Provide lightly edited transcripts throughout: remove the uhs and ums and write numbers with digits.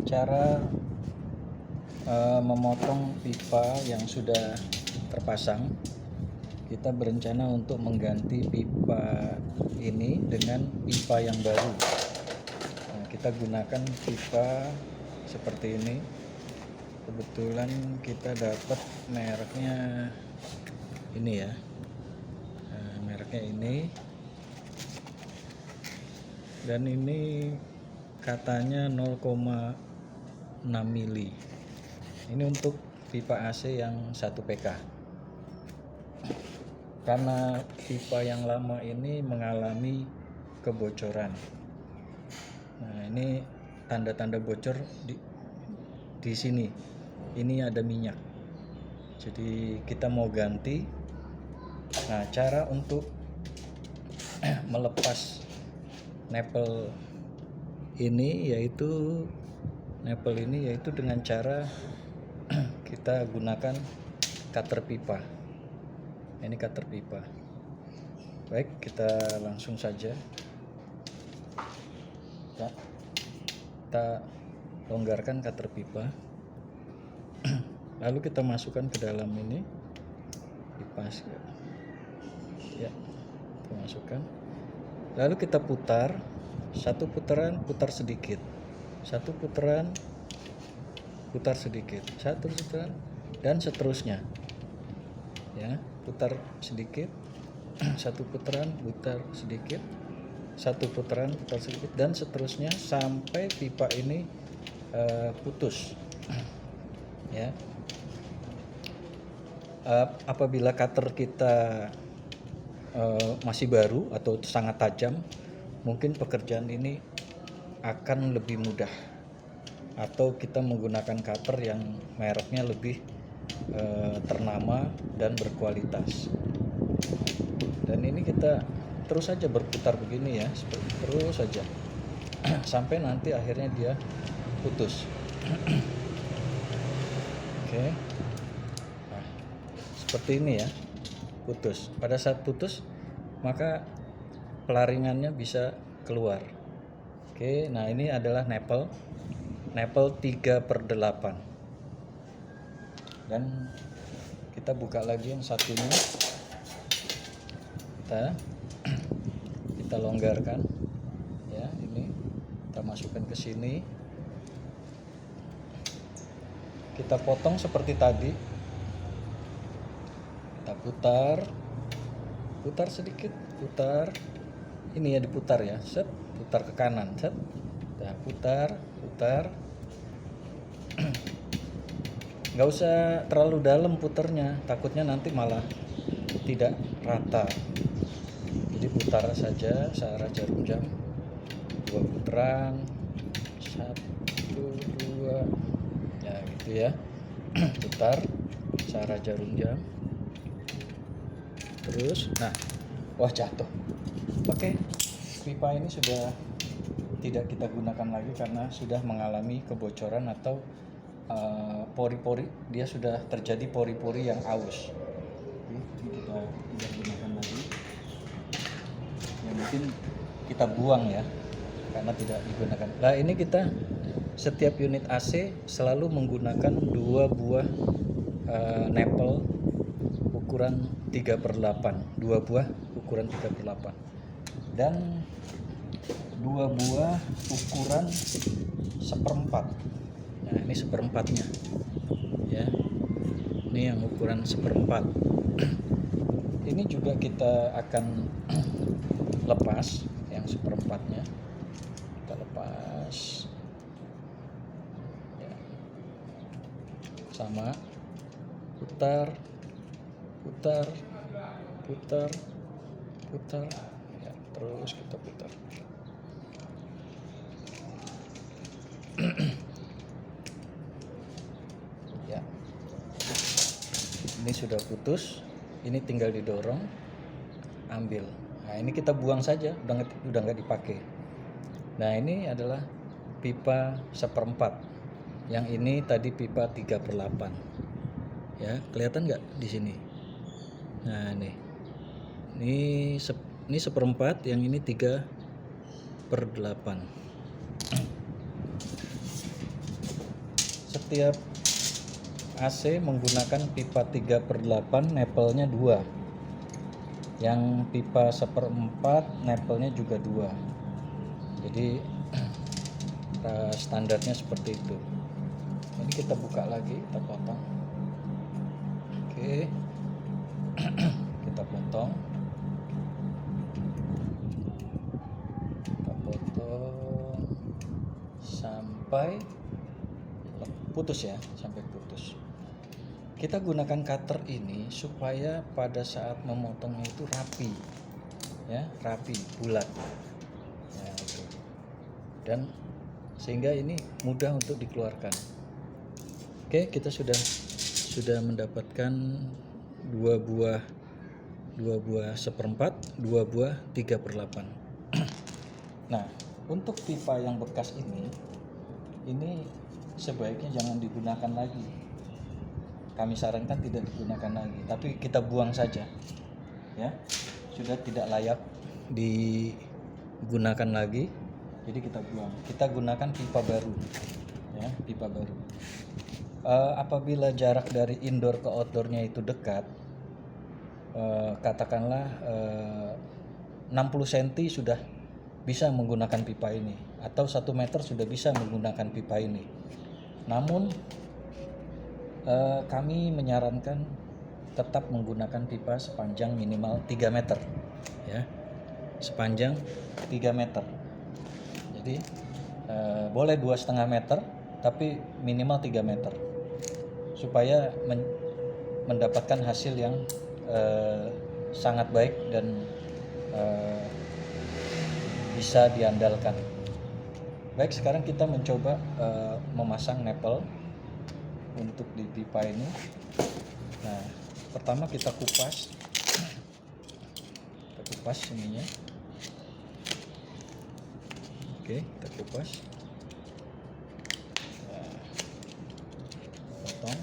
Cara memotong pipa yang sudah terpasang, kita berencana untuk mengganti pipa ini dengan pipa yang baru. Nah, kita gunakan pipa seperti ini. Kebetulan kita dapat mereknya ini ya. Nah, mereknya ini, dan ini katanya 0,6 mili. Ini untuk pipa AC yang 1 PK. Karena pipa yang lama ini mengalami kebocoran. Nah, ini tanda-tanda bocor di sini. Ini ada minyak. Jadi kita mau ganti. Nah, cara untuk melepas nepel ini yaitu dengan cara kita gunakan cutter pipa. Ini cutter pipa. Baik, kita langsung saja ya, kita longgarkan cutter pipa. Lalu kita masukkan ke dalam ini pipa ya, kita masukkan. Lalu kita putar, satu putaran putar sedikit, satu putaran putar sedikit, satu putaran, dan seterusnya ya. Putar sedikit, satu putaran putar sedikit, satu putaran putar sedikit, dan seterusnya sampai pipa ini putus ya. Apabila cutter kita masih baru atau sangat tajam, mungkin pekerjaan ini akan lebih mudah, atau kita menggunakan cutter yang mereknya lebih ternama dan berkualitas. Dan ini kita terus saja berputar begini ya, seperti terus saja sampai nanti akhirnya dia putus. Oke. Nah, seperti ini ya, putus. Pada saat putus maka pelaringannya bisa keluar. Oke, nah ini adalah nepel 3/8. Dan kita buka lagi yang satunya, kita longgarkan ya. Ini kita masukkan ke sini, kita potong seperti tadi, kita putar sedikit, putar ini ya, diputar ya, set, putar ke kanan, set, nah, putar nggak usah terlalu dalam putarnya, takutnya nanti malah tidak rata. Jadi putar saja searah jarum jam, 2 putaran, 1, 2 ya, gitu ya. Putar searah jarum jam terus. Nah, wah, jatuh. Oke, pipa ini sudah tidak kita gunakan lagi karena sudah mengalami kebocoran atau pori-pori, dia sudah terjadi pori-pori yang aus. Jadi kita tidak gunakan lagi. Ya, mungkin kita buang ya karena tidak digunakan. Nah, ini kita setiap unit AC selalu menggunakan 2 buah nepel ukuran 3/8, 2 buah ukuran 3/8, dan 2 buah ukuran 1/4. Nah, ini 1/4-nya ya. Ini yang ukuran 1/4. Ini juga kita akan lepas yang 1/4-nya. Kita lepas ya. Sama, putar ya, terus kita putar. Ya, ini sudah putus, ini tinggal didorong, ambil. Nah, ini kita buang saja, udah nggak dipakai. Nah, ini adalah pipa 1/4. Yang ini tadi pipa 3/8. Ya, kelihatan nggak di sini? Nah, ini 1/4, yang ini 3/8. setiap AC menggunakan pipa 3/8, nepelnya 2. Yang pipa 1/4, nepelnya juga 2. Jadi standarnya seperti itu. Ini kita buka lagi, kita potong. Oke. Kita potong. Kita potong sampai putus ya, sampai putus. Kita gunakan cutter ini supaya pada saat memotongnya itu rapi, ya, rapi, bulat, ya, itu. Dan sehingga ini mudah untuk dikeluarkan. Oke, kita sudah mendapatkan dua buah 1/4, 2 buah 3/8. Nah, untuk pipa yang bekas ini sebaiknya jangan digunakan lagi. Kami sarankan tidak digunakan lagi, tapi kita buang saja, ya. Sudah tidak layak digunakan lagi, jadi kita buang. Kita gunakan pipa baru, ya, pipa baru. Apabila jarak dari indoor ke outdoornya itu dekat, katakanlah 60 cm sudah bisa menggunakan pipa ini, atau 1 meter sudah bisa menggunakan pipa ini. Namun kami menyarankan tetap menggunakan pipa sepanjang minimal 3 meter, ya, sepanjang 3 meter. Jadi boleh 2,5 meter, tapi minimal 3 meter, supaya mendapatkan hasil yang sangat baik dan bisa diandalkan. Baik, sekarang kita mencoba memasang nepel untuk di pipa ini. Nah, pertama kita kupas ininya. Oke, kita kupas. Nah, potong.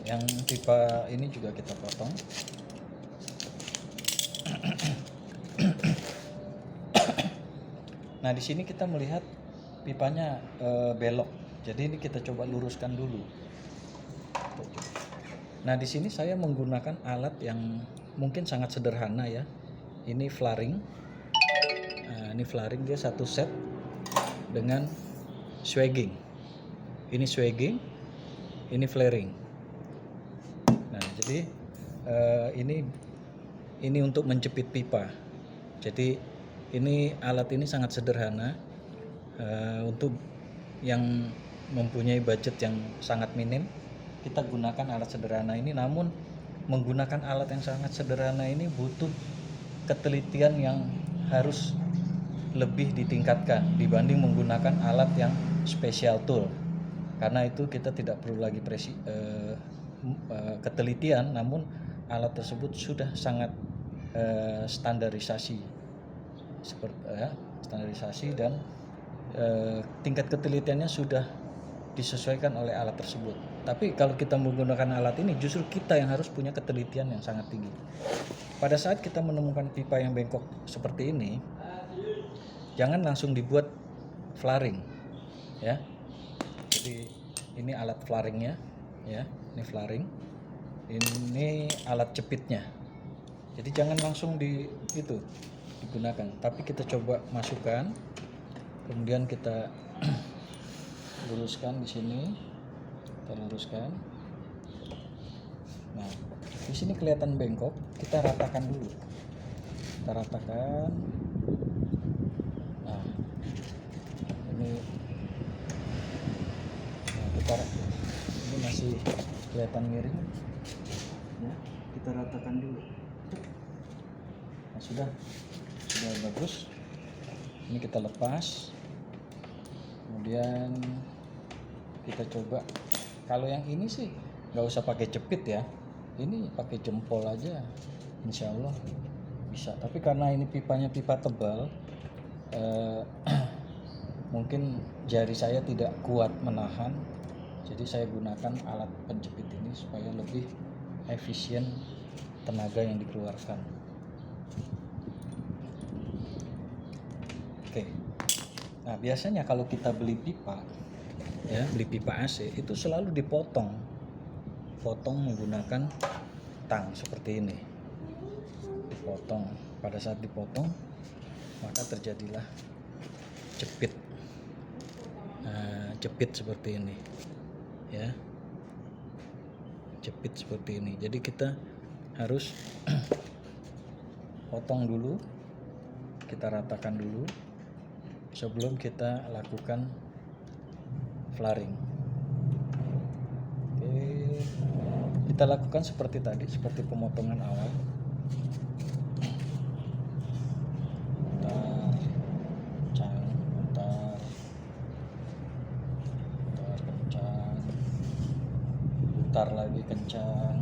Yang pipa ini juga kita potong. Nah, di sini kita melihat pipanya belok. Jadi ini kita coba luruskan dulu. Nah, di sini saya menggunakan alat yang mungkin sangat sederhana, ya. Ini flaring. Nah, ini flaring, dia satu set dengan swagging. Ini swagging, ini flaring. Nah, jadi ini untuk menjepit pipa. Jadi ini alat ini sangat sederhana, untuk yang mempunyai budget yang sangat minim, kita gunakan alat sederhana ini. Namun menggunakan alat yang sangat sederhana ini butuh ketelitian yang harus lebih ditingkatkan dibanding menggunakan alat yang special tool. Karena itu kita tidak perlu lagi ketelitian, namun alat tersebut sudah sangat standarisasi, standarisasi dan tingkat ketelitiannya sudah disesuaikan oleh alat tersebut. Tapi kalau kita menggunakan alat ini, justru kita yang harus punya ketelitian yang sangat tinggi. Pada saat kita menemukan pipa yang bengkok seperti ini, jangan langsung dibuat flaring, ya. Jadi ini alat flaringnya, ya. Ini flaring. Ini alat jepitnya. Jadi jangan langsung digunakan, tapi kita coba masukkan, kemudian kita luruskan di sini, kita luruskan. Nah, di sini kelihatan bengkok, kita ratakan dulu, kita ratakan. Nah, ini masih kelihatan miring, ya, kita ratakan dulu. Nah, sudah bagus. Ini kita lepas, kemudian kita coba. Kalau yang ini sih nggak usah pakai jepit, ya, ini pakai jempol aja, insya Allah bisa. Tapi karena ini pipanya pipa tebal, mungkin jari saya tidak kuat menahan, jadi saya gunakan alat penjepit ini supaya lebih efisien tenaga yang dikeluarkan. Oke. Nah, biasanya kalau kita beli pipa, ya, beli pipa AC itu selalu potong menggunakan tang seperti ini. Dipotong. Pada saat dipotong maka terjadilah jepit. Jepit seperti ini, ya, jepit seperti ini. Jadi kita harus potong dulu, kita ratakan dulu sebelum kita lakukan flaring. Oke, kita lakukan seperti tadi, seperti pemotongan awal. Putar lagi kencang,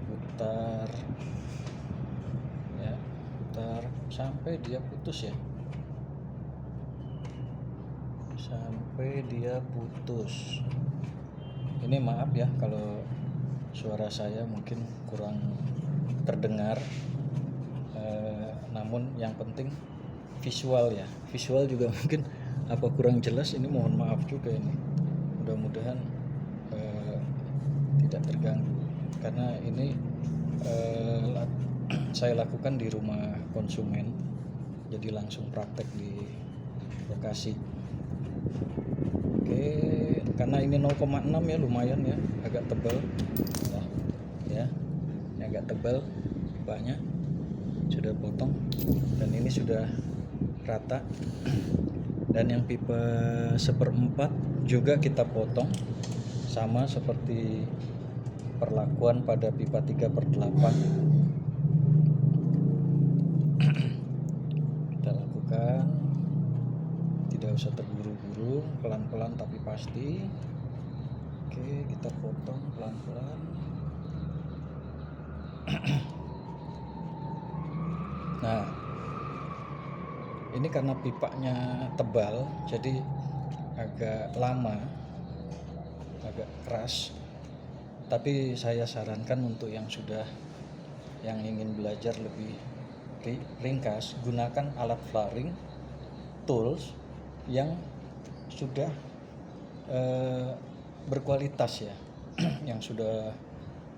putar, ya, putar sampai dia putus, ya, sampai dia putus. Ini maaf ya kalau suara saya mungkin kurang terdengar, namun yang penting visual, ya, visual juga mungkin apa kurang jelas, ini mohon maaf juga ini. Mudah-mudahan tidak terganggu karena ini saya lakukan di rumah konsumen, jadi langsung praktek di lokasi. Oke, karena ini 0,6 ya, lumayan ya, agak tebal ya, ini agak tebal banyak, sudah potong dan ini sudah rata. Dan yang pipa 1/4 juga kita potong, sama seperti perlakuan pada pipa 3/8. Kita lakukan, tidak usah terburu-buru, pelan-pelan tapi pasti. Oke, kita potong pelan-pelan. Nah, ini karena pipanya tebal, jadi agak lama, agak keras. Tapi saya sarankan untuk yang ingin belajar lebih ringkas, gunakan alat flaring tools yang sudah berkualitas, ya, yang sudah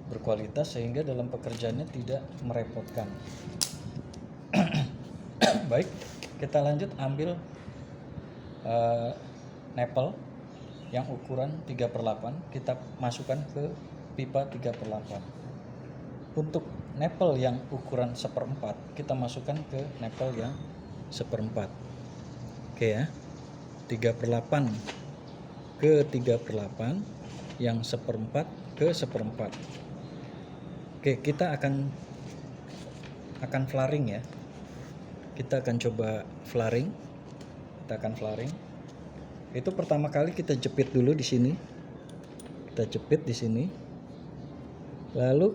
berkualitas sehingga dalam pekerjaannya tidak merepotkan. Baik, kita lanjut ambil nepel yang ukuran 3/8, kita masukkan ke pipa 3/8. Untuk nepel yang ukuran 1/4 kita masukkan ke nepel yang 1/4. Oke ya, 3/8 ke 3/8, yang 1/4 ke 1/4. Oke, kita akan flaring, ya. Kita akan coba flaring. Itu pertama kali kita jepit dulu di sini. Kita jepit di sini. Lalu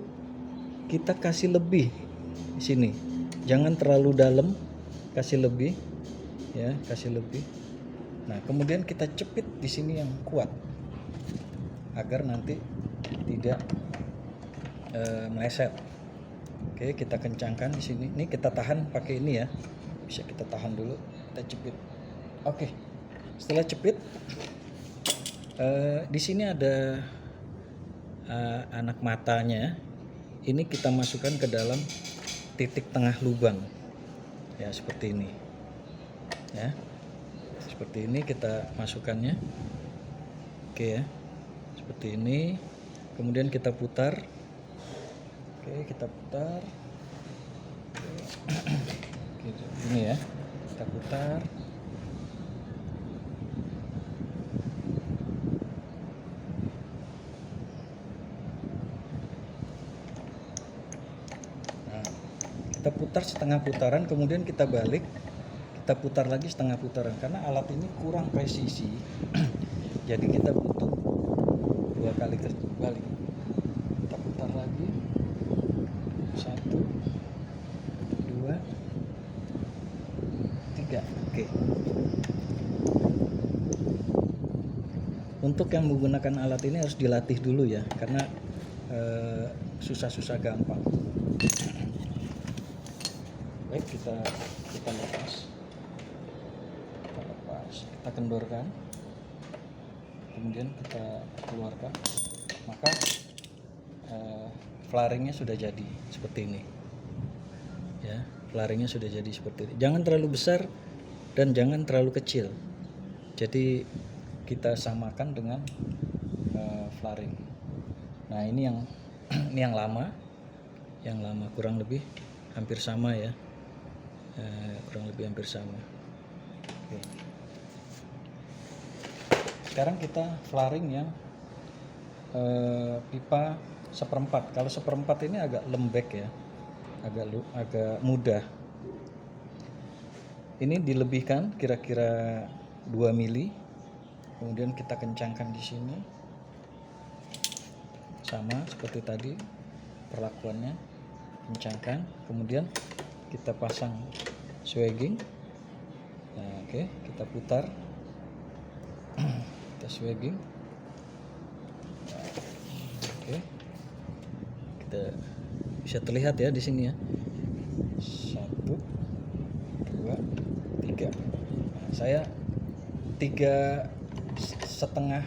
kita kasih lebih di sini. Jangan terlalu dalam, kasih lebih, ya, kasih lebih. Nah, kemudian kita jepit di sini yang kuat agar nanti tidak meleset. Oke, kita kencangkan di sini. Ini kita tahan pakai ini, ya. Bisa kita tahan dulu, kita jepit. Oke. Setelah jepit, di sini ada anak matanya. Ini kita masukkan ke dalam titik tengah lubang, ya, seperti ini, ya, seperti ini kita masukkannya. Oke, ya, seperti ini. Kemudian kita putar. Oke, kita putar. Ini, ya, kita putar. Kita putar setengah putaran, kemudian kita balik, kita putar lagi setengah putaran karena alat ini kurang presisi. Jadi kita butuh 2 kali balik. Kita putar lagi, 1, 2, 3. Oke. Untuk yang menggunakan alat ini harus dilatih dulu, ya, karena susah-susah gampang. Baik, kita lepas, kita kendorkan. kemudian kita keluarkan, maka flaringnya sudah jadi seperti ini ya. Flaringnya sudah jadi seperti ini. Jangan terlalu besar dan jangan terlalu kecil, jadi kita samakan dengan flaring. Nah ini yang ini yang lama kurang lebih hampir sama ya, kurang lebih hampir sama. Oke. Sekarang kita flaring yang pipa seperempat. Kalau seperempat ini agak lembek ya, agak mudah. Ini dilebihkan kira-kira 2 mili, kemudian kita kencangkan di sini, sama seperti tadi perlakuannya, kencangkan, kemudian kita pasang swagging. Nah, oke, kita putar, kita swagging. Oke, kita bisa terlihat ya di sini ya, 1, 2, 3. Nah, saya 3,5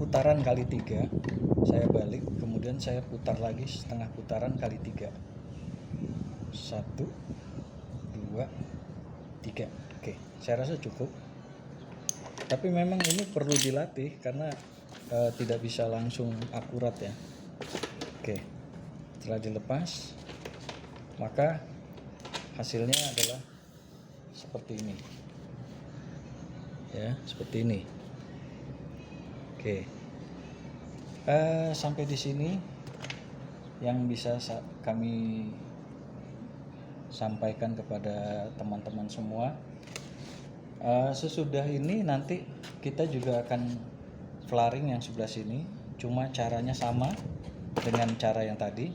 putaran kali 3 saya balik, kemudian saya putar lagi setengah putaran kali 3. 1, 2, 3. Oke, saya rasa cukup, tapi memang ini perlu dilatih karena tidak bisa langsung akurat ya. Oke, setelah dilepas maka hasilnya adalah seperti ini ya, seperti ini. Oke, sampai di sini yang bisa kami sampaikan kepada teman-teman semua. Sesudah ini nanti kita juga akan flaring yang sebelah sini, cuma caranya sama dengan cara yang tadi.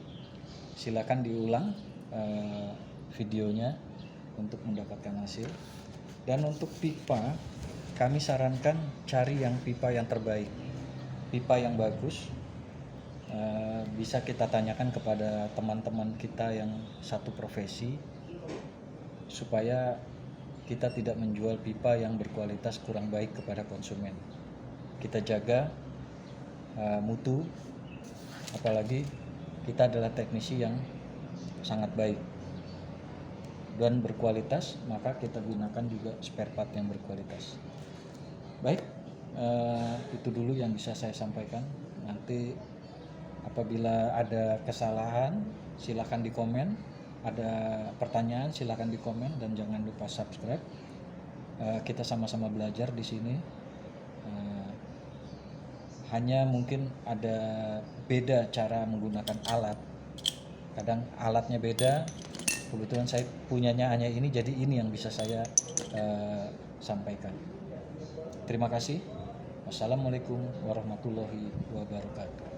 Silakan diulang videonya untuk mendapatkan hasil. Dan untuk pipa, kami sarankan cari yang pipa yang terbaik, pipa yang bagus. Bisa kita tanyakan kepada teman-teman kita yang satu profesi, supaya kita tidak menjual pipa yang berkualitas kurang baik kepada konsumen. Kita jaga mutu, apalagi kita adalah teknisi yang sangat baik dan berkualitas, maka kita gunakan juga spare part yang berkualitas. Baik, itu dulu yang bisa saya sampaikan. Nanti apabila ada kesalahan silakan di komen, ada pertanyaan silakan di komen, dan jangan lupa subscribe. Kita sama-sama belajar di sini. Hanya mungkin ada beda cara menggunakan alat. Kadang alatnya beda. Kebetulan saya punyanya hanya ini, jadi ini yang bisa saya sampaikan. Terima kasih. Wassalamualaikum warahmatullahi wabarakatuh.